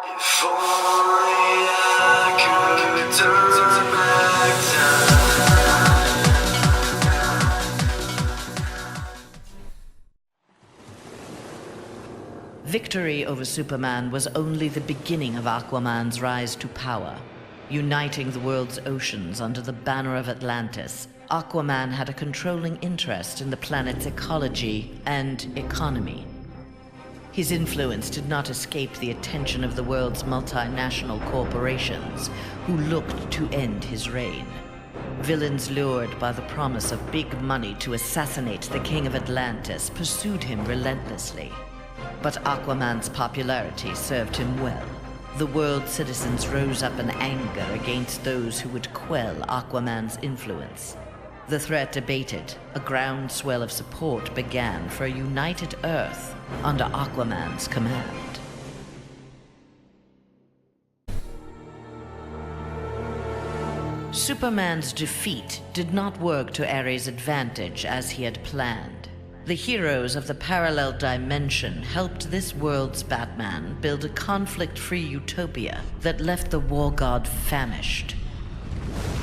If only I could turn back time. Victory over Superman was only the beginning of Aquaman's rise to power. Uniting the world's oceans under the banner of Atlantis, Aquaman had a controlling interest in the planet's ecology and economy. His influence did not escape the attention of the world's multinational corporations, who looked to end his reign. Villains lured by the promise of big money to assassinate the King of Atlantis pursued him relentlessly. But Aquaman's popularity served him well. The world's citizens rose up in anger against those who would quell Aquaman's influence. The threat abated, a groundswell of support began for a united Earth under Aquaman's command. Superman's defeat did not work to Ares' advantage as he had planned. The heroes of the parallel dimension helped this world's Batman build a conflict-free utopia that left the war god famished.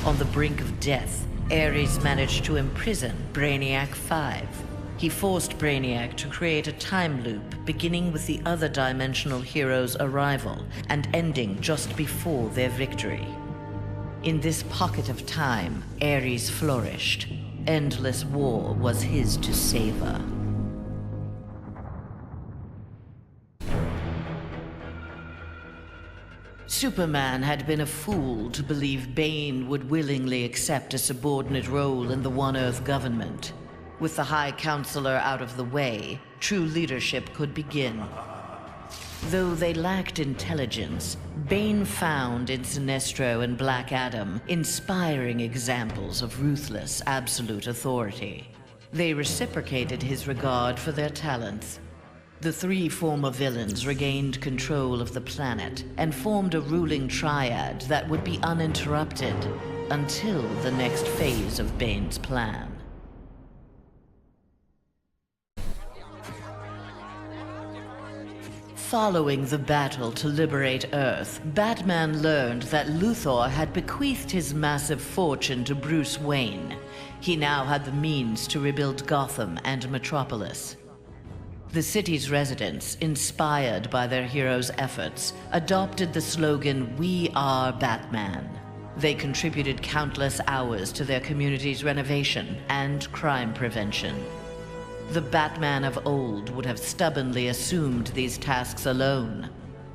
On the brink of death, Ares managed to imprison Brainiac 5. He forced Brainiac to create a time loop beginning with the other dimensional heroes' arrival and ending just before their victory. In this pocket of time, Ares flourished. Endless war was his to savor. Superman had been a fool to believe Bane would willingly accept a subordinate role in the One Earth government. With the High Counselor out of the way, true leadership could begin. Though they lacked intelligence, Bane found in Sinestro and Black Adam inspiring examples of ruthless, absolute authority. They reciprocated his regard for their talents. The three former villains regained control of the planet and formed a ruling triad that would be uninterrupted until the next phase of Bane's plan. Following the battle to liberate Earth, Batman learned that Luthor had bequeathed his massive fortune to Bruce Wayne. He now had the means to rebuild Gotham and Metropolis. The city's residents, inspired by their hero's efforts, adopted the slogan, "We are Batman." They contributed countless hours to their community's renovation and crime prevention. The Batman of old would have stubbornly assumed these tasks alone.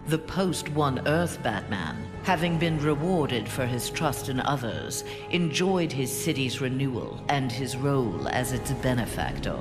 The post-One Earth Batman, having been rewarded for his trust in others, enjoyed his city's renewal and his role as its benefactor.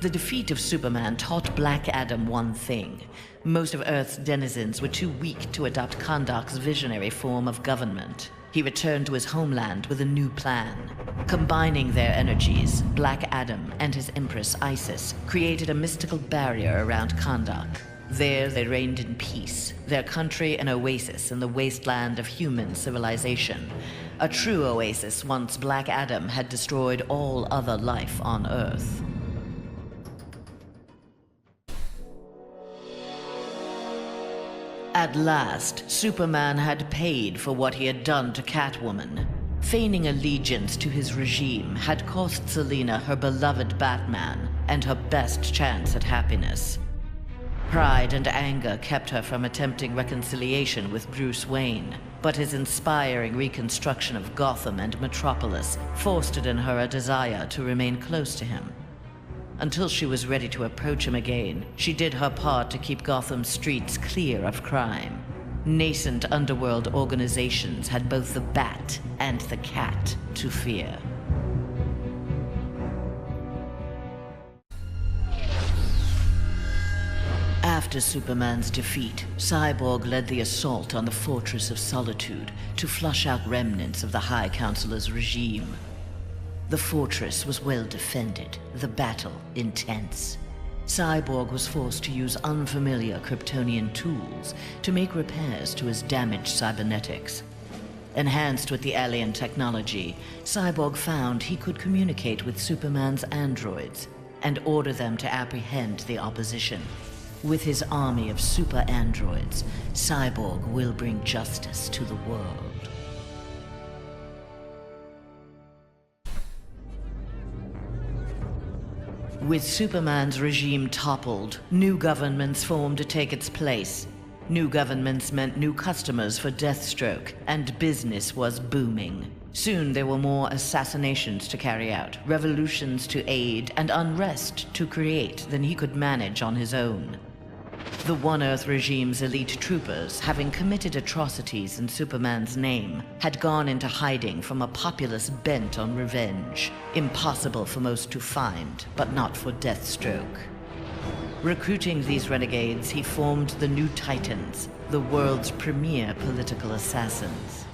The defeat of Superman taught Black Adam one thing. Most of Earth's denizens were too weak to adopt Kahndaq's visionary form of government. He returned to his homeland with a new plan. Combining their energies, Black Adam and his Empress Isis created a mystical barrier around Kahndaq. There they reigned in peace, their country an oasis in the wasteland of human civilization. A true oasis once Black Adam had destroyed all other life on Earth. At last, Superman had paid for what he had done to Catwoman. Feigning allegiance to his regime had cost Selina her beloved Batman and her best chance at happiness. Pride and anger kept her from attempting reconciliation with Bruce Wayne, but his inspiring reconstruction of Gotham and Metropolis fostered in her a desire to remain close to him. Until she was ready to approach him again, she did her part to keep Gotham's streets clear of crime. Nascent underworld organizations had both the Bat and the Cat to fear. After Superman's defeat, Cyborg led the assault on the Fortress of Solitude to flush out remnants of the High Counselor's regime. The fortress was well defended, the battle intense. Cyborg was forced to use unfamiliar Kryptonian tools to make repairs to his damaged cybernetics. Enhanced with the alien technology, Cyborg found he could communicate with Superman's androids and order them to apprehend the opposition. With his army of super androids, Cyborg will bring justice to the world. With Superman's regime toppled, new governments formed to take its place. New governments meant new customers for Deathstroke, and business was booming. Soon there were more assassinations to carry out, revolutions to aid, and unrest to create than he could manage on his own. The One Earth regime's elite troopers, having committed atrocities in Superman's name, had gone into hiding from a populace bent on revenge. Impossible for most to find, but not for Deathstroke. Recruiting these renegades, he formed the New Titans, the world's premier political assassins.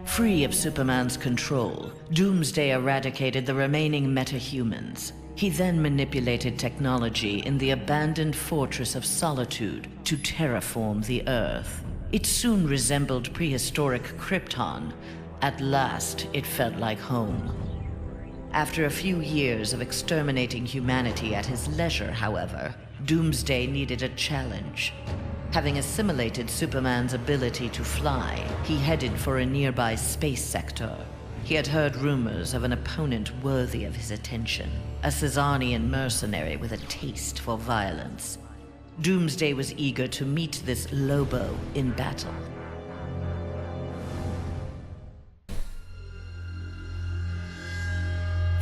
Free of Superman's control, Doomsday eradicated the remaining metahumans. He then manipulated technology in the abandoned Fortress of Solitude to terraform the Earth. It soon resembled prehistoric Krypton. At last, it felt like home. After a few years of exterminating humanity at his leisure, however, Doomsday needed a challenge. Having assimilated Superman's ability to fly, he headed for a nearby space sector. He had heard rumors of an opponent worthy of his attention, a Caesarian mercenary with a taste for violence. Doomsday was eager to meet this Lobo in battle.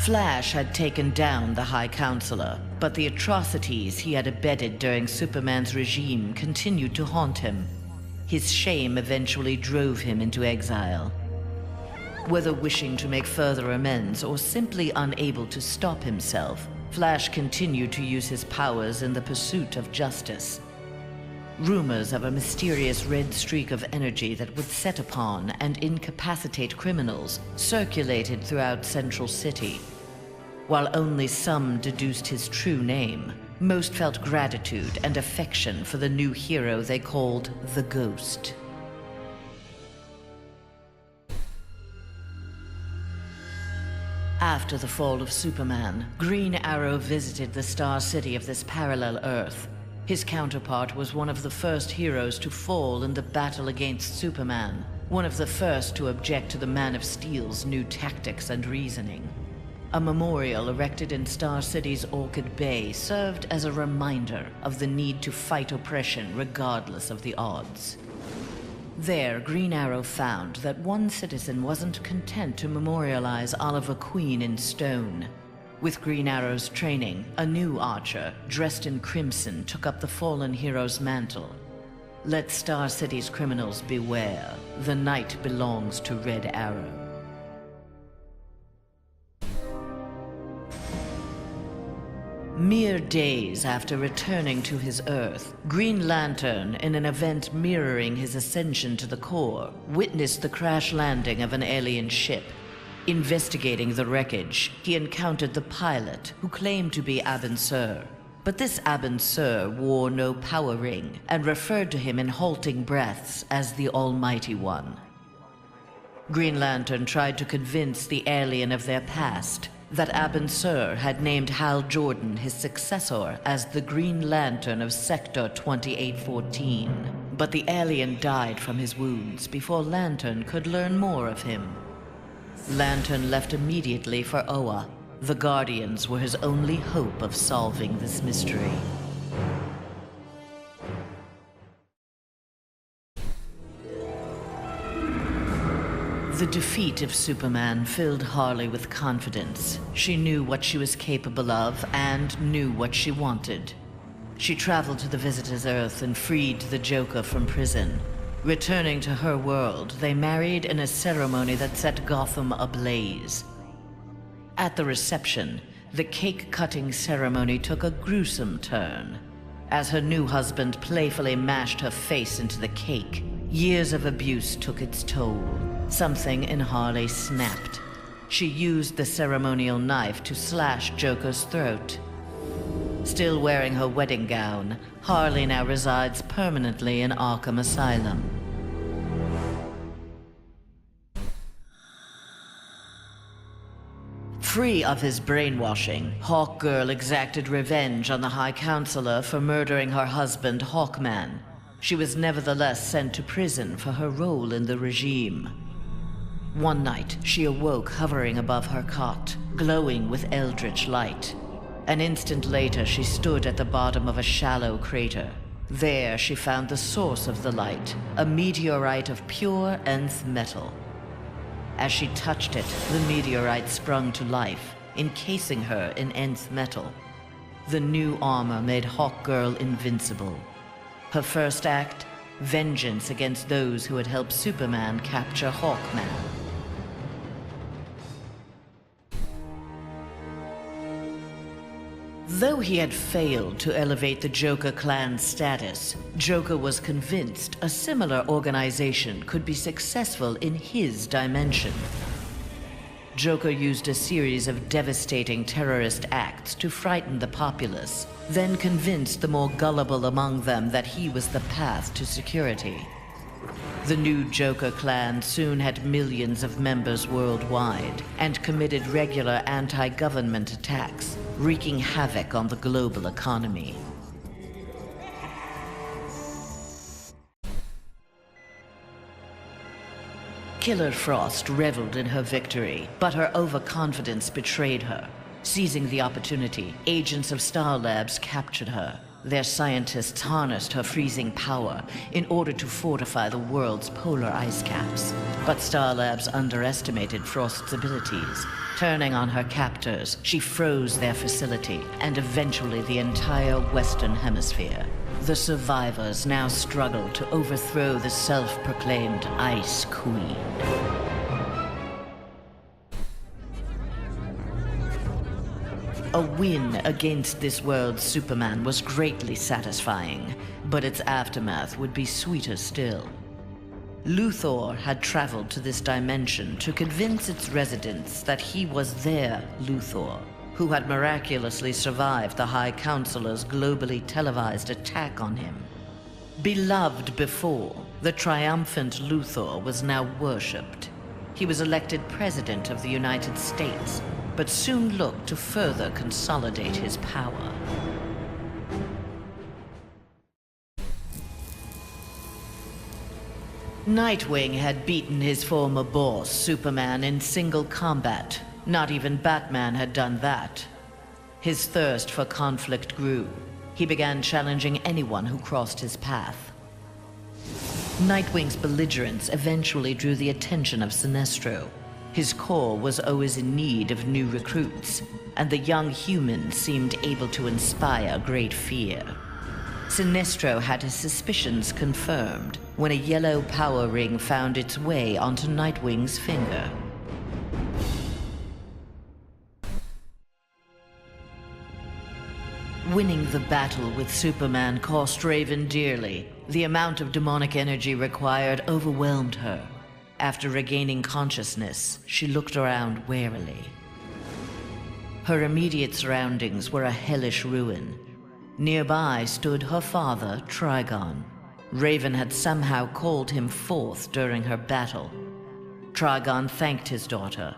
Flash had taken down the High Counselor, but the atrocities he had abetted during Superman's regime continued to haunt him. His shame eventually drove him into exile. Whether wishing to make further amends or simply unable to stop himself, Flash continued to use his powers in the pursuit of justice. Rumors of a mysterious red streak of energy that would set upon and incapacitate criminals circulated throughout Central City. While only some deduced his true name, most felt gratitude and affection for the new hero they called the Ghost. After the fall of Superman, Green Arrow visited the Star City of this parallel Earth. His counterpart was one of the first heroes to fall in the battle against Superman, one of the first to object to the Man of Steel's new tactics and reasoning. A memorial erected in Star City's Orchid Bay served as a reminder of the need to fight oppression regardless of the odds. There, Green Arrow found that one citizen wasn't content to memorialize Oliver Queen in stone. With Green Arrow's training, a new Archer, dressed in crimson, took up the fallen hero's mantle. Let Star City's criminals beware. The night belongs to Red Arrow. Mere days after returning to his Earth, Green Lantern, in an event mirroring his ascension to the core, witnessed the crash landing of an alien ship. Investigating the wreckage, he encountered the pilot, who claimed to be Abin Sur. But this Abin Sur wore no power ring, and referred to him in halting breaths as the Almighty One. Green Lantern tried to convince the alien of their past, that Abin Sur had named Hal Jordan, his successor, as the Green Lantern of Sector 2814. But the alien died from his wounds before Lantern could learn more of him. Lantern left immediately for Oa. The Guardians were his only hope of solving this mystery. The defeat of Superman filled Harley with confidence. She knew what she was capable of and knew what she wanted. She traveled to the Visitor's Earth and freed the Joker from prison. Returning to her world, they married in a ceremony that set Gotham ablaze. At the reception, the cake-cutting ceremony took a gruesome turn. As her new husband playfully mashed her face into the cake, years of abuse took its toll. Something in Harley snapped. She used the ceremonial knife to slash Joker's throat. Still wearing her wedding gown, Harley now resides permanently in Arkham Asylum. Free of his brainwashing, Hawkgirl exacted revenge on the High Counselor for murdering her husband, Hawkman. She was nevertheless sent to prison for her role in the regime. One night, she awoke hovering above her cot, glowing with eldritch light. An instant later, she stood at the bottom of a shallow crater. There, she found the source of the light, a meteorite of pure nth metal. As she touched it, the meteorite sprung to life, encasing her in nth metal. The new armor made Hawkgirl invincible. Her first act, vengeance against those who had helped Superman capture Hawkman. Though he had failed to elevate the Joker clan's status, Joker was convinced a similar organization could be successful in his dimension. Joker used a series of devastating terrorist acts to frighten the populace, then convinced the more gullible among them that he was the path to security. The new Joker clan soon had millions of members worldwide and committed regular anti-government attacks, wreaking havoc on the global economy. Killer Frost reveled in her victory, but her overconfidence betrayed her. Seizing the opportunity, agents of Star Labs captured her. Their scientists harnessed her freezing power in order to fortify the world's polar ice caps. But Star Labs underestimated Frost's abilities. Turning on her captors, she froze their facility and eventually the entire Western Hemisphere. The survivors now struggled to overthrow the self-proclaimed Ice Queen. A win against this world's Superman was greatly satisfying, but its aftermath would be sweeter still. Luthor had traveled to this dimension to convince its residents that he was their Luthor, who had miraculously survived the High Counselor's globally televised attack on him. Beloved before, the triumphant Luthor was now worshipped. He was elected President of the United States, but soon looked to further consolidate his power. Nightwing had beaten his former boss, Superman, in single combat. Not even Batman had done that. His thirst for conflict grew. He began challenging anyone who crossed his path. Nightwing's belligerence eventually drew the attention of Sinestro. His corps was always in need of new recruits, and the young human seemed able to inspire great fear. Sinestro had his suspicions confirmed when a yellow power ring found its way onto Nightwing's finger. Winning the battle with Superman cost Raven dearly. The amount of demonic energy required overwhelmed her. After regaining consciousness, she looked around warily. Her immediate surroundings were a hellish ruin. Nearby stood her father, Trigon. Raven had somehow called him forth during her battle. Trigon thanked his daughter.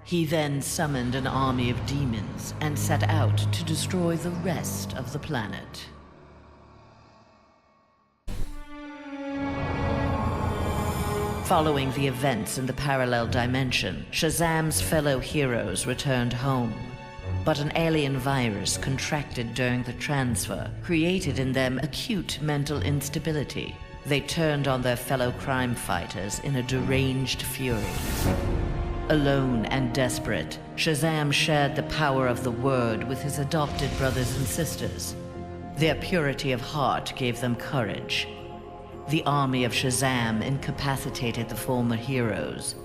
He then summoned an army of demons and set out to destroy the rest of the planet. Following the events in the parallel dimension, Shazam's fellow heroes returned home. But an alien virus contracted during the transfer created in them acute mental instability. They turned on their fellow crime fighters in a deranged fury. Alone and desperate, Shazam shared the power of the Word with his adopted brothers and sisters. Their purity of heart gave them courage. The army of Shazam incapacitated the former heroes.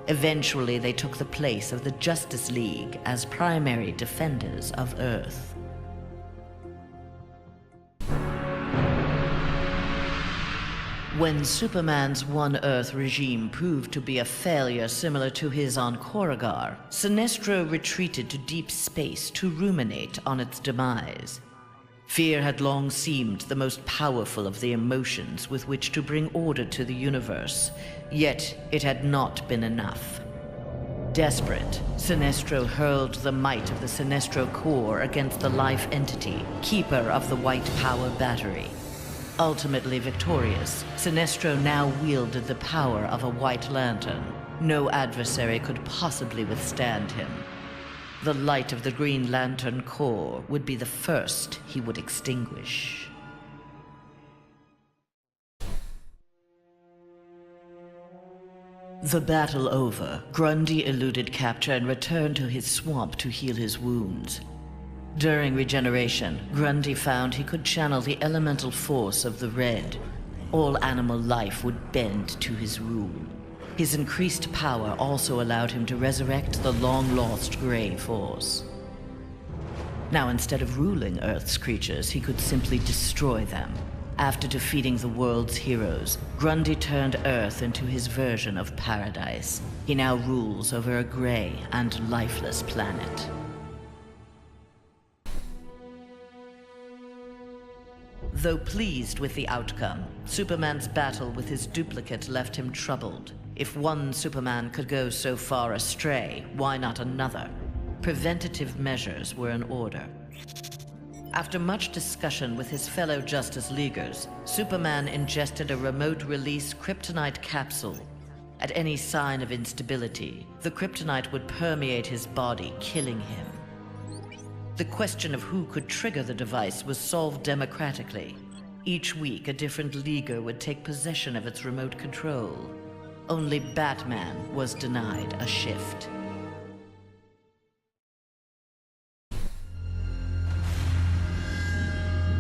Eventually, they took the place of the Justice League as primary defenders of Earth. When Superman's One Earth regime proved to be a failure similar to his on Korugar, Sinestro retreated to deep space to ruminate on its demise. Fear had long seemed the most powerful of the emotions with which to bring order to the universe, yet it had not been enough. Desperate, Sinestro hurled the might of the Sinestro core against the life entity, keeper of the White Power Battery. Ultimately victorious, Sinestro now wielded the power of a White Lantern. No adversary could possibly withstand him. The light of the Green Lantern core would be the first he would extinguish. The battle over, Grundy eluded capture and returned to his swamp to heal his wounds. During regeneration, Grundy found he could channel the elemental force of the Red. All animal life would bend to his rule. His increased power also allowed him to resurrect the long-lost Grey Force. Now, instead of ruling Earth's creatures, he could simply destroy them. After defeating the world's heroes, Grundy turned Earth into his version of paradise. He now rules over a gray and lifeless planet. Though pleased with the outcome, Superman's battle with his duplicate left him troubled. If one Superman could go so far astray, why not another? Preventative measures were in order. After much discussion with his fellow Justice Leaguers, Superman ingested a remote-release kryptonite capsule. At any sign of instability, the kryptonite would permeate his body, killing him. The question of who could trigger the device was solved democratically. Each week, a different Leaguer would take possession of its remote control. Only Batman was denied a shift.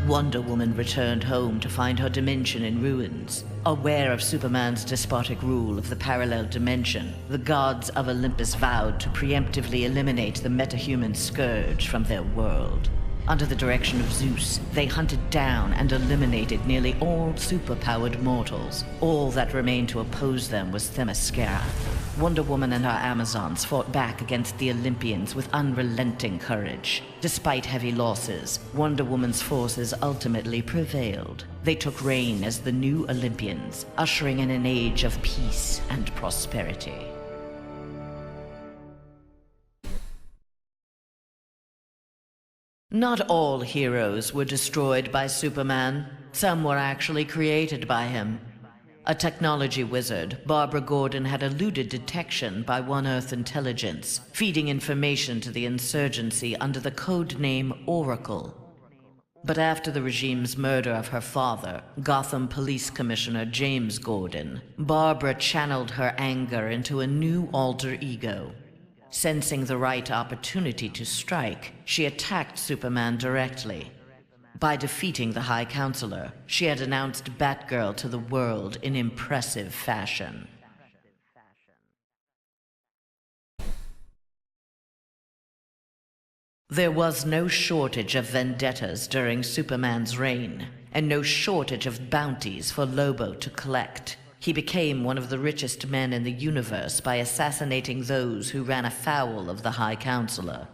Wonder Woman returned home to find her dimension in ruins. Aware of Superman's despotic rule of the parallel dimension, the gods of Olympus vowed to preemptively eliminate the metahuman scourge from their world. Under the direction of Zeus, they hunted down and eliminated nearly all superpowered mortals. All that remained to oppose them was Themyscira. Wonder Woman and her Amazons fought back against the Olympians with unrelenting courage. Despite heavy losses, Wonder Woman's forces ultimately prevailed. They took reign as the new Olympians, ushering in an age of peace and prosperity. Not all heroes were destroyed by Superman. Some were actually created by him. A technology wizard, Barbara Gordon had eluded detection by One Earth intelligence, feeding information to the insurgency under the code name Oracle. But after the regime's murder of her father, Gotham Police Commissioner James Gordon, Barbara channeled her anger into a new alter ego. Sensing the right opportunity to strike, she attacked Superman directly. By defeating the High Counselor, she had announced Batgirl to the world in impressive fashion. There was no shortage of vendettas during Superman's reign, and no shortage of bounties for Lobo to collect. He became one of the richest men in the universe by assassinating those who ran afoul of the High Counselor.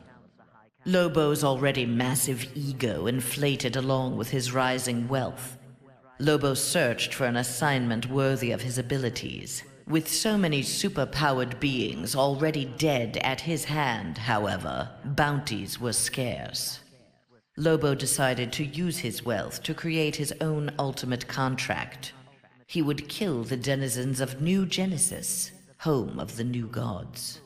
Lobo's already massive ego inflated along with his rising wealth. Lobo searched for an assignment worthy of his abilities. With so many super-powered beings already dead at his hand, however, bounties were scarce. Lobo decided to use his wealth to create his own ultimate contract. He would kill the denizens of New Genesis, home of the new gods.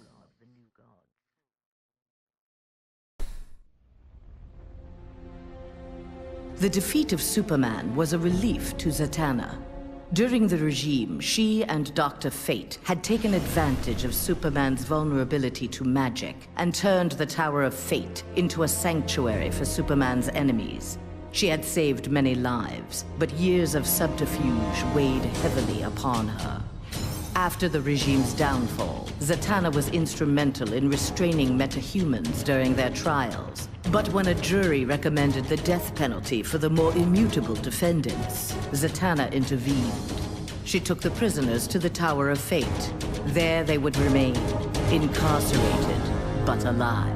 The defeat of Superman was a relief to Zatanna. During the regime, she and Dr. Fate had taken advantage of Superman's vulnerability to magic and turned the Tower of Fate into a sanctuary for Superman's enemies. She had saved many lives, but years of subterfuge weighed heavily upon her. After the regime's downfall, Zatanna was instrumental in restraining metahumans during their trials. But when a jury recommended the death penalty for the more immutable defendants, Zatanna intervened. She took the prisoners to the Tower of Fate. There they would remain, incarcerated, but alive.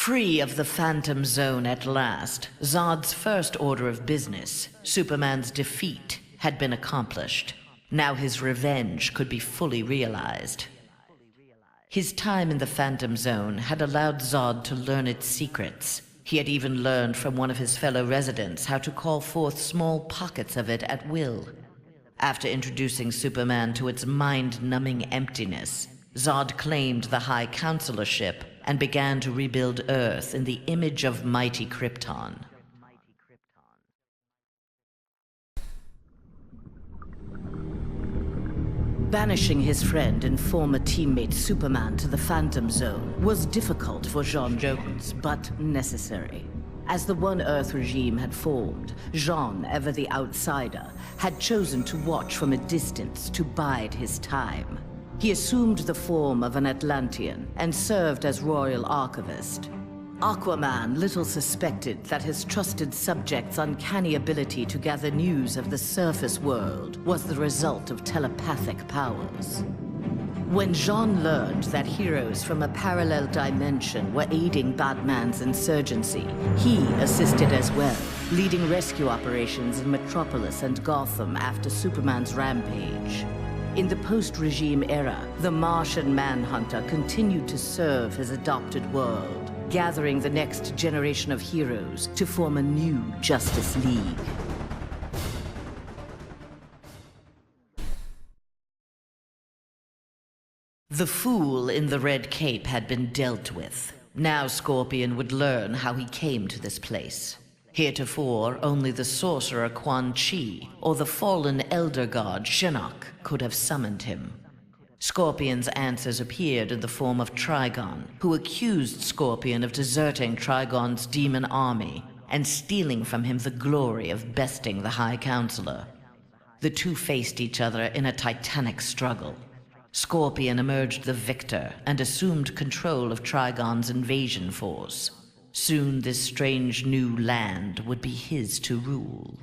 Free of the Phantom Zone at last, Zod's first order of business, Superman's defeat, had been accomplished. Now his revenge could be fully realized. His time in the Phantom Zone had allowed Zod to learn its secrets. He had even learned from one of his fellow residents how to call forth small pockets of it at will. After introducing Superman to its mind-numbing emptiness, Zod claimed the High Counselorship and began to rebuild Earth in the image of mighty Krypton. Banishing his friend and former teammate Superman to the Phantom Zone was difficult for J'onn J'onzz, but necessary. As the One Earth regime had formed, J'onn, ever the outsider, had chosen to watch from a distance to bide his time. He assumed the form of an Atlantean and served as royal archivist. Aquaman little suspected that his trusted subject's uncanny ability to gather news of the surface world was the result of telepathic powers. When J'onn learned that heroes from a parallel dimension were aiding Batman's insurgency, he assisted as well, leading rescue operations in Metropolis and Gotham after Superman's rampage. In the post-regime era, the Martian Manhunter continued to serve his adopted world, gathering the next generation of heroes to form a new Justice League. The fool in the red cape had been dealt with. Now Scorpion would learn how he came to this place. Heretofore, only the sorcerer Quan Chi or the fallen elder god Shinnok could have summoned him. Scorpion's answers appeared in the form of Trigon, who accused Scorpion of deserting Trigon's demon army and stealing from him the glory of besting the High Counselor. The two faced each other in a titanic struggle. Scorpion emerged the victor and assumed control of Trigon's invasion force. Soon this strange new land would be his to rule.